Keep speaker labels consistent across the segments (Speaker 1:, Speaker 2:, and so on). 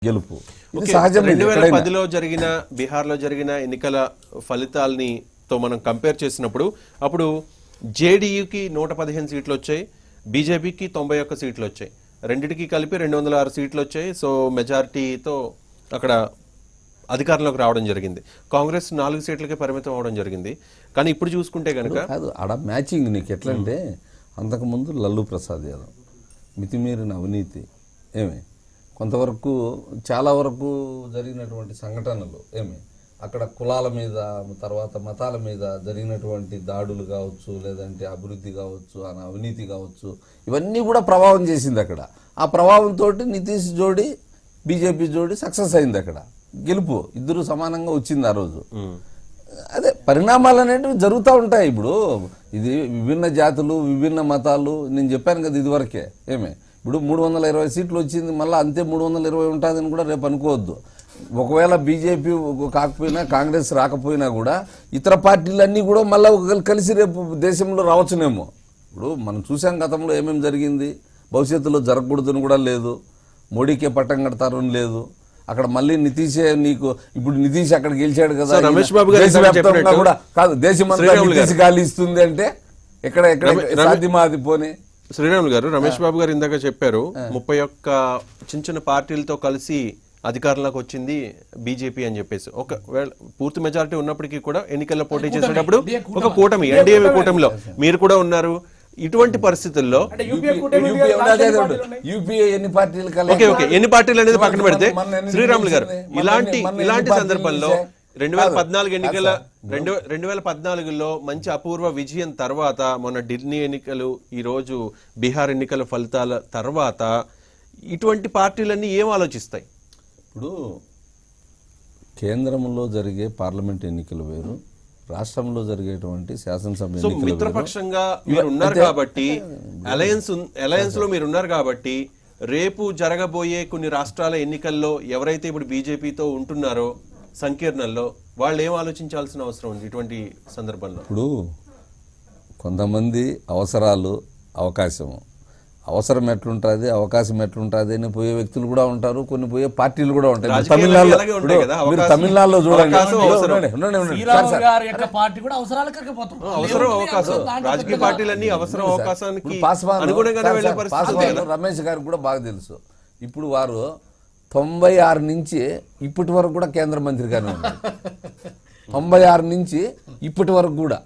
Speaker 1: గెలుపు సహజం.
Speaker 2: 2010లో జరిగిన బీహార్లో జరిగిన ఎన్నికల ఫలితాలతో మనం కంపేర్ చేసినప్పుడు అప్పుడు జేడీయూకి 115 సీట్లు వచ్చాయి, బీజేపీకి 91 సీట్లు వచ్చాయి. రెండిటికి కలిపి 206 సీట్లు వచ్చాయి. సో మెజారిటీతో అక్కడ అధికారంలోకి రావడం జరిగింది. కాంగ్రెస్ 4 సీట్లకే పరిమితం అవడం జరిగింది. కానీ ఇప్పుడు చూసుకుంటే కనుక
Speaker 1: ఆడ మ్యాచింగ్ నీకు ఎట్లంటే అంతకుముందు లల్లు ప్రసాద్ యాదవ్ మితిమీరిన అవినీతి కొంతవరకు చాలా వరకు జరిగినటువంటి సంఘటనలు అక్కడ కులాల మీద తర్వాత మతాల మీద జరిగినటువంటి దాడులు కావచ్చు, లేదంటే అభివృద్ధి కావచ్చు, అవినీతి కావచ్చు, ఇవన్నీ కూడా ప్రభావం చేసింది అక్కడ. ఆ ప్రభావంతో నితీష్ జోడి బీజేపీ జోడి సక్సెస్ అయింది. అక్కడ గెలుపు ఇద్దరు సమానంగా వచ్చింది ఆ రోజు. అదే పరిణామాలు అనేటివి జరుగుతూ ఉంటాయి. ఇప్పుడు ఇది విభిన్న జాతులు విభిన్న మతాలు, నేను చెప్పాను కదా ఇదివరకే ఇప్పుడు 320 సీట్లు వచ్చింది, మళ్ళీ అంతే 320 ఉంటుందని కూడా రేపు అనుకోవద్దు. ఒకవేళ బీజేపీ కాకపోయినా కాంగ్రెస్ రాకపోయినా కూడా ఇతర పార్టీలన్నీ కూడా మళ్ళీ కలిసి రేపు దేశంలో రావచ్చునేమో. ఇప్పుడు మనం చూసాం గతంలో ఏమేమి జరిగింది, భవిష్యత్తులో జరగకూడదని కూడా లేదు, మోడీకే పట్టం కడతారని లేదు. అక్కడ మళ్ళీ నితీషే ఇప్పుడు నితీష్ అక్కడ గెలిచాడు కదా, దేశవ్యాప్తంగా కూడా కాదు దేశమంతా నితీష్ గాలి ఇస్తుంది అంటే ఎక్కడ సాధ్యమా అది పోనీ.
Speaker 2: శ్రీరాములు గారు, రమేష్ బాబు గారు ఇందాక చెప్పారు 31 చిన్న చిన్న పార్టీలతో కలిసి అధికారంలోకి వచ్చింది బీజేపీ అని చెప్పేసి. ఒకవేళ పూర్తి మెజారిటీ ఉన్నప్పటికీ కూడా ఎన్నికల్లో పోటీ చేసేటప్పుడు ఒక కూటమి, ఎన్డీఏ కూటమిలో మీరు కూడా ఉన్నారు. ఇటువంటి పరిస్థితుల్లో ఎన్ని పార్టీలు అనేది పక్కన పెడితే శ్రీరాములు గారు ఇలాంటి సందర్భంలో 2014 ఎన్నికల 2014లో మంచి అపూర్వ విజయం తర్వాత, మొన్న ఢిల్లీ ఎన్నికలు, ఈ రోజు బీహార్ ఎన్నికల ఫలితాల తర్వాత ఇటువంటి పార్టీలన్నీ ఏం ఆలోచిస్తాయి?
Speaker 1: ఇప్పుడు కేంద్రంలో జరిగే పార్లమెంట్ ఎన్నికలు వేరు, రాష్ట్రంలో జరిగేటువంటి శాసనసభ ఎన్నికలు
Speaker 2: మిత్రపక్షంగా మీరు ఉన్నారు కాబట్టి, అలయన్స్ లో మీరు ఉన్నారు కాబట్టి, రేపు జరగబోయే కొన్ని రాష్ట్రాల ఎన్నికల్లో ఎవరైతే ఇప్పుడు బీజేపీతో ఉంటున్నారో సంకీర్ణంలో వాళ్ళు ఏం ఆలోచించాల్సిన అవసరం ఉంది ఇటువంటి సందర్భంలో?
Speaker 1: ఇప్పుడు కొంతమంది అవసరాలు అవసరం ఎట్లుంటుంది, అవకాశం ఎట్లుంటుంది అని పోయే వ్యక్తులు కూడా ఉంటారు, కొన్ని పోయే పార్టీలు కూడా ఉంటాయి. తమిళనాడులో చూడండి, రమేష్ గారికి కూడా బాగా తెలుసు. ఇప్పుడు వారు 96 నుంచి ఇప్పటి వరకు కూడా కేంద్ర మంత్రిగానే ఉన్నాడు. 96 నుంచి ఇప్పటి వరకు కూడా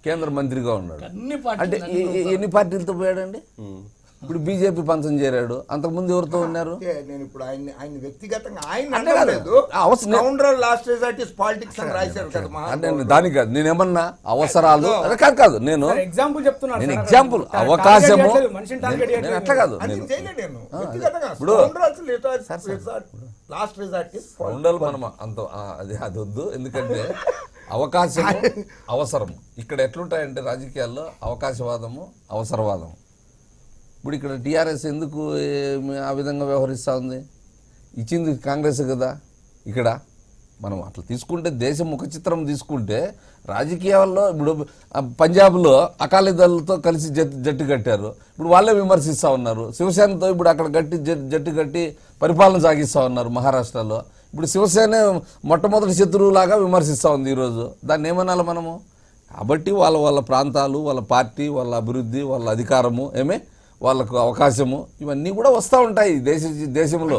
Speaker 1: కేంద్ర మంత్రిగా ఉన్నాడు. అంటే ఎన్ని పార్టీలతో పోయాడండి? ఇప్పుడు బీజేపీ పంచం చేరాడు, అంతకుముందు ఎవరితో ఉన్నారు?
Speaker 3: నేను ఇప్పుడు ఆయన వ్యక్తిగతంగా
Speaker 1: దానికి కాదు నేనేమన్నా అవసరాలు కాదు నేను ఎగ్జాంపుల్ అవకాశము అట్లా కాదు. ఇప్పుడు మనం అంత అది వద్దు, ఎందుకంటే అవకాశం అవసరం ఇక్కడ ఎట్లుంటాయంటే రాజకీయాల్లో అవకాశవాదము అవసరవాదము. ఇప్పుడు ఇక్కడ టీఆర్ఎస్ ఎందుకు ఆ విధంగా వ్యవహరిస్తూ ఉంది? ఇచ్చింది కాంగ్రెస్ కదా. ఇక్కడ మనం అట్లా తీసుకుంటే దేశం ముఖ చిత్రం తీసుకుంటే రాజకీయాల్లో ఇప్పుడు పంజాబ్లో అకాలీదళ్లతో కలిసి జట్టు కట్టారు, ఇప్పుడు వాళ్ళే విమర్శిస్తూ ఉన్నారు. శివసేనతో ఇప్పుడు అక్కడ జట్టు కట్టి పరిపాలన సాగిస్తూ ఉన్నారు మహారాష్ట్రలో. ఇప్పుడు శివసేన మొట్టమొదటి శత్రువులాగా విమర్శిస్తూ ఉంది ఈరోజు. దాన్ని ఏమనాలి మనము? కాబట్టి వాళ్ళ ప్రాంతాలు, వాళ్ళ పార్టీ, వాళ్ళ అభివృద్ధి, వాళ్ళ అధికారము వాళ్ళకు అవకాశము ఇవన్నీ కూడా వస్తూ ఉంటాయి దేశంలో.